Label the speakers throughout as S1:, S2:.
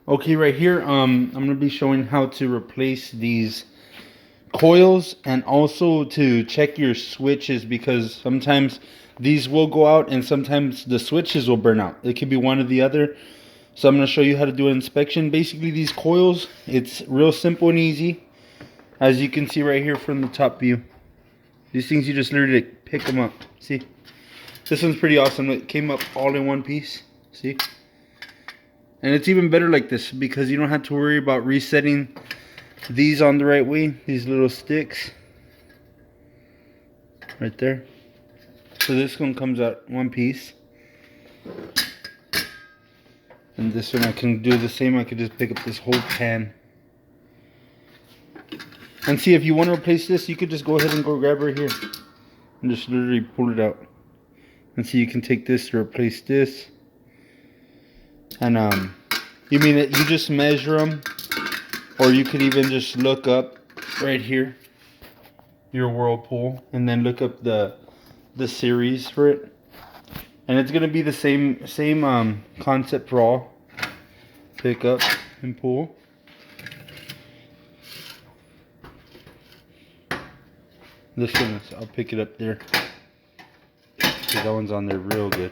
S1: Okay, right here, I'm gonna be showing how to replace these coils and also to check your switches, because sometimes these will go out and sometimes the switches will burn out. It could be one or the other. So I'm gonna show you how to do an inspection. Basically, these coils, it's real simple and easy. As you can see right here from the top view, these things you just literally pick them up. See, this one's pretty awesome. It came up all in one piece. See. And it's even better like this because you don't have to worry about resetting these on the right way. These little sticks right there. So this one comes out one piece. And this one I can do the same. I could just pick up this whole pan. And see, if you want to replace this, you could just go ahead and go grab right here. And just literally pull it out. And see, you can take this to replace this. And you mean that you just measure them, or you could even just look up right here your Whirlpool and then look up the series for it, and it's gonna be the same concept for all. Pick up and pull. This one is, I'll pick it up there because that one's on there real good.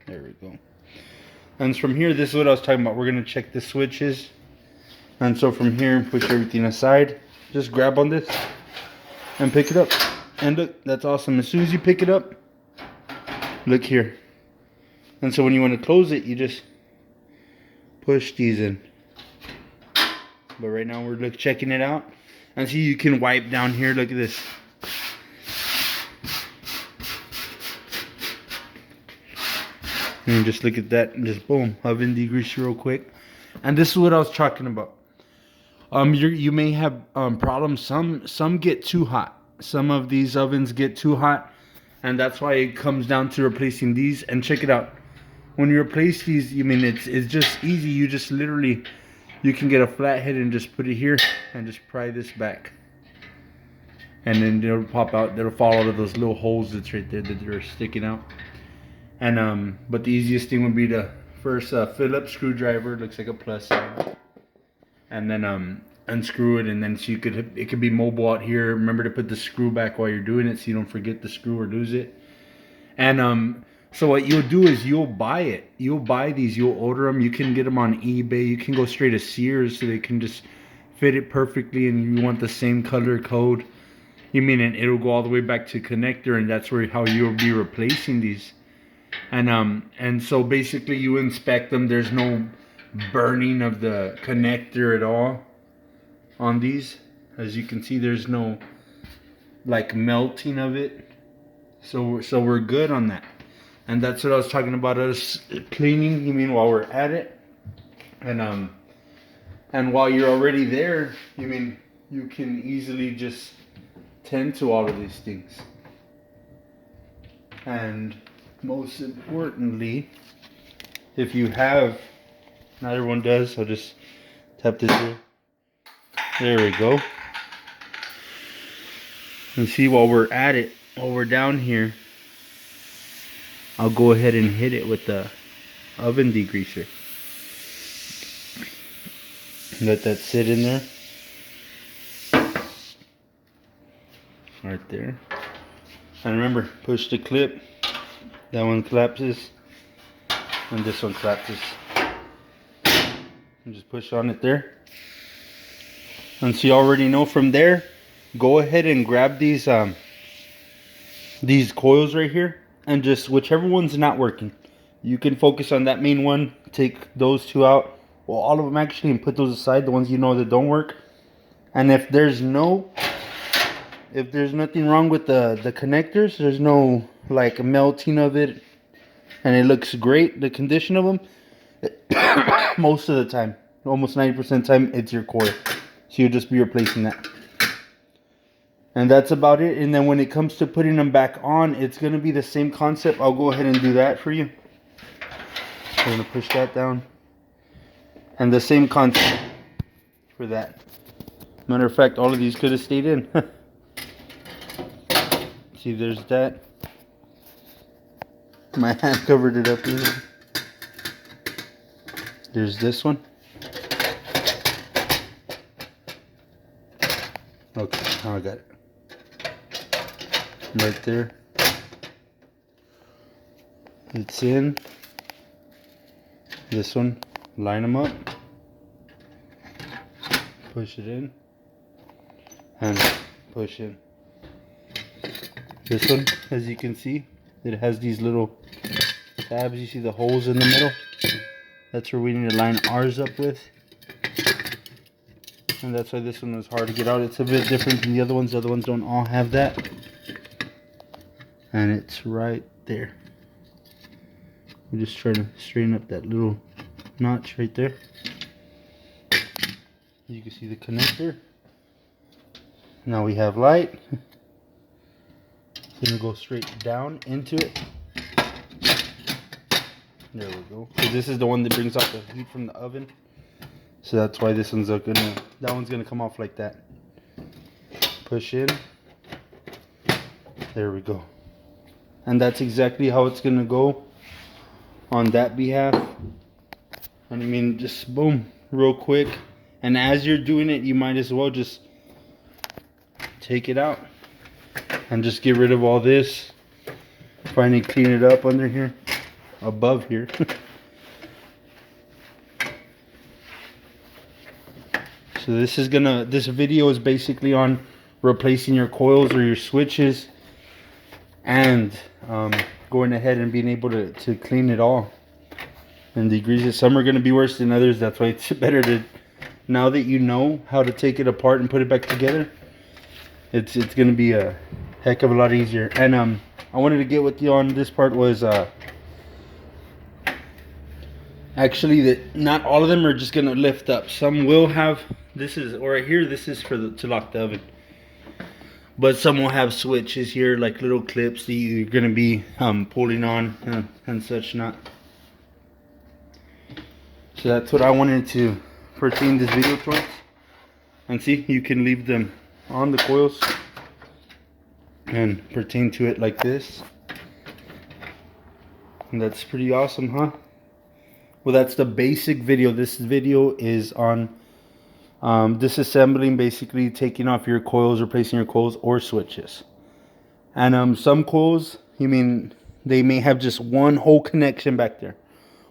S1: There we go. And from here, this is what I was talking about. We're going to check the switches. And so from here, push everything aside. Just grab on this and pick it up. And look, that's awesome. As soon as you pick it up, look here. And so when you want to close it, you just push these in. But right now we're checking it out. And see, you can wipe down here. Look at this. And just look at that, and just boom, oven degreaser real quick. And this is what I was talking about. You may have problems. Some get too hot. Some of these ovens get too hot, and that's why it comes down to replacing these. And check it out. When you replace these, you mean it's just easy. You just literally, you can get a flathead and just put it here and just pry this back, and then it'll pop out. It'll fall out of those little holes that's right there that are sticking out. And but the easiest thing would be to first Phillips screwdriver, it looks like a plus sign, and then unscrew it, and then so it could be mobile out here. Remember to put the screw back while you're doing it so you don't forget the screw or lose it. And so what you'll do is you'll buy it. You'll buy these. You'll order them. You can get them on eBay. You can go straight to Sears so they can just fit it perfectly, and you want the same color code. You mean, and it'll go all the way back to connector, and that's how you'll be replacing these. And so basically you inspect them. There's no burning of the connector at all on these. As you can see, there's no like melting of it. So we're good on that. And that's what I was talking about, us cleaning, you mean, while we're at it. And while you're already there, you mean, you can easily just tend to all of these things. And most importantly, if you have, not everyone does, I'll just tap this here. There we go. And see, while we're at it, while we're down here, I'll go ahead and hit it with the oven degreaser. Let that sit in there. Right there. And remember, push the clip. That one collapses. And this one collapses. And just push on it there. And so you already know from there, go ahead and grab these coils right here. And just whichever one's not working, you can focus on that main one. Take those two out. Well, all of them actually, and put those aside, the ones you know that don't work. And if there's nothing wrong with the connectors, there's no like melting of it, and it looks great, the condition of them, most of the time, almost 90% of the time, it's your coil. So you'll just be replacing that. And that's about it. And then when it comes to putting them back on, it's going to be the same concept. I'll go ahead and do that for you. I'm going to push that down. And the same concept for that. Matter of fact, all of these could have stayed in. See, there's that. My hand covered it up. There's this one. Okay, now I got it. Right there. It's in. This one, line them up. Push it in. And push in. This one, as you can see, it has these little tabs. You see the holes in the middle? That's where we need to line ours up with. And that's why this one was hard to get out. It's a bit different than the other ones. The other ones don't all have that. And it's right there. We're just trying to straighten up that little notch right there. You can see the connector. Now we have light. It's gonna go straight down into it. There we go. So this is the one that brings out the heat from the oven. So that's why this one's that one's gonna come off like that. Push in. There we go. And that's exactly how it's gonna go on that behalf. And I mean, just boom, real quick. And as you're doing it, you might as well just take it out and just get rid of all this. Finally clean it up under here, above here. So this video is basically on replacing your coils or your switches and going ahead and being able to clean it all. And degreases, some are going to be worse than others. That's why it's better to, now that you know how to take it apart and put it back together, it's going to be a heck of a lot easier. And I wanted to get with you on this part was actually that not all of them are just going to lift up. Some will have, this is, or right here, this is for to lock the oven. But some will have switches here, like little clips that you're going to be pulling on and such not. So that's what I wanted to pertain this video towards. And see, you can leave them on the coils and pertain to it like this. And that's pretty awesome, huh? Well, that's the basic video. This video is on disassembling, basically taking off your coils, replacing your coils or switches. And some coils, you mean, they may have just one whole connection back there.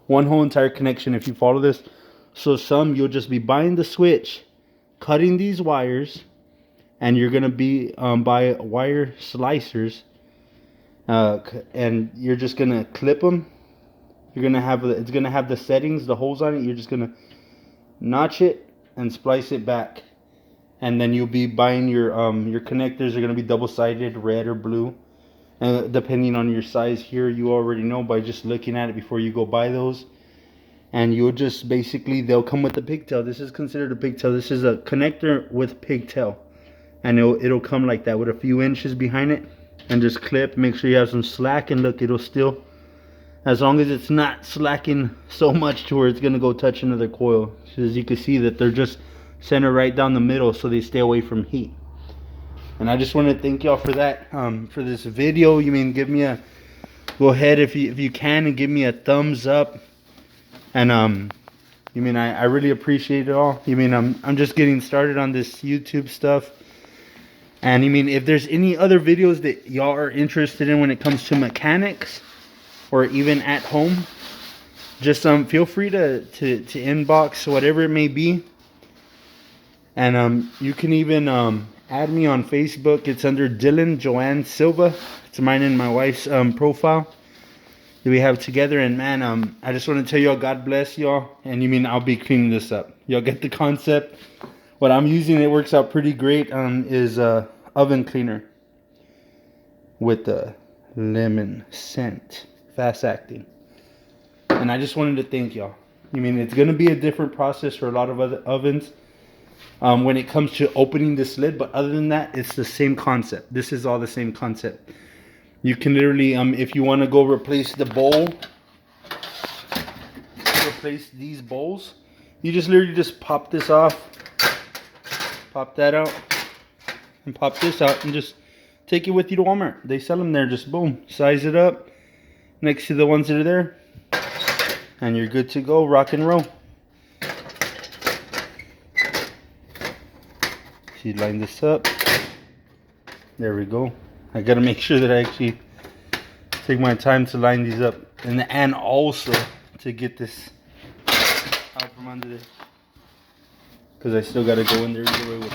S1: One whole entire connection if you follow this. So some, you'll just be buying the switch, cutting these wires, and you're going to be buy wire slicers. And you're just going to clip them. You're going to have, it's going to have the settings, the holes on it. You're just going to notch it and splice it back. And then you'll be buying your connectors are going to be double-sided, red or blue. And depending on your size here, you already know by just looking at it before you go buy those. And you'll just basically, they'll come with the pigtail. This is considered a pigtail. This is a connector with pigtail. And it'll come like that with a few inches behind it. And just clip, make sure you have some slack, and look, it'll still, as long as it's not slacking so much to where it's going to go touch another coil. So as you can see that they're just centered right down the middle so they stay away from heat. And I just want to thank y'all for that, for this video. You mean, give me a, go ahead if you can and give me a thumbs up. And you mean, I really appreciate it all. You mean, I'm just getting started on this YouTube stuff. And you mean, if there's any other videos that y'all are interested in when it comes to mechanics or even at home, just feel free to inbox whatever it may be. And you can even add me on Facebook. It's under Dylan Joanne Silva. It's mine and my wife's profile that we have together. And man, I just want to tell y'all, God bless y'all. And you mean, I'll be cleaning this up. Y'all get the concept. What I'm using, it works out pretty great, is oven cleaner with the lemon scent, fast acting. And I just wanted to thank y'all. You mean, it's going to be a different process for a lot of other ovens when it comes to opening this lid, but other than that, it's the same concept. This is all the same concept. You can literally, if you want to go replace the bowl, replace these bowls, you just literally just pop this off, pop that out, and pop this out, and just take it with you to Walmart. They sell them there. Just boom, size it up, next to the ones that are there, and you're good to go. Rock and roll. So you line this up. There we go. I gotta make sure that I actually take my time to line these up, and also to get this out from under this, because I still gotta go in there either way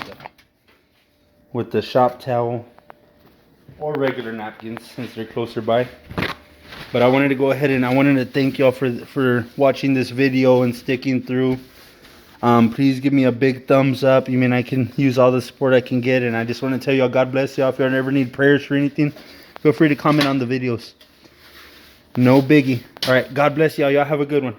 S1: with the shop towel or regular napkins since they're closer by. But I wanted to go ahead and I wanted to thank y'all for watching this video and sticking through. Please give me a big thumbs up. I mean, I can use all the support I can get, and I just want to tell y'all, God bless y'all. If y'all ever need prayers for anything, feel free to comment on the videos. No biggie. All right, God bless y'all. Y'all have a good one.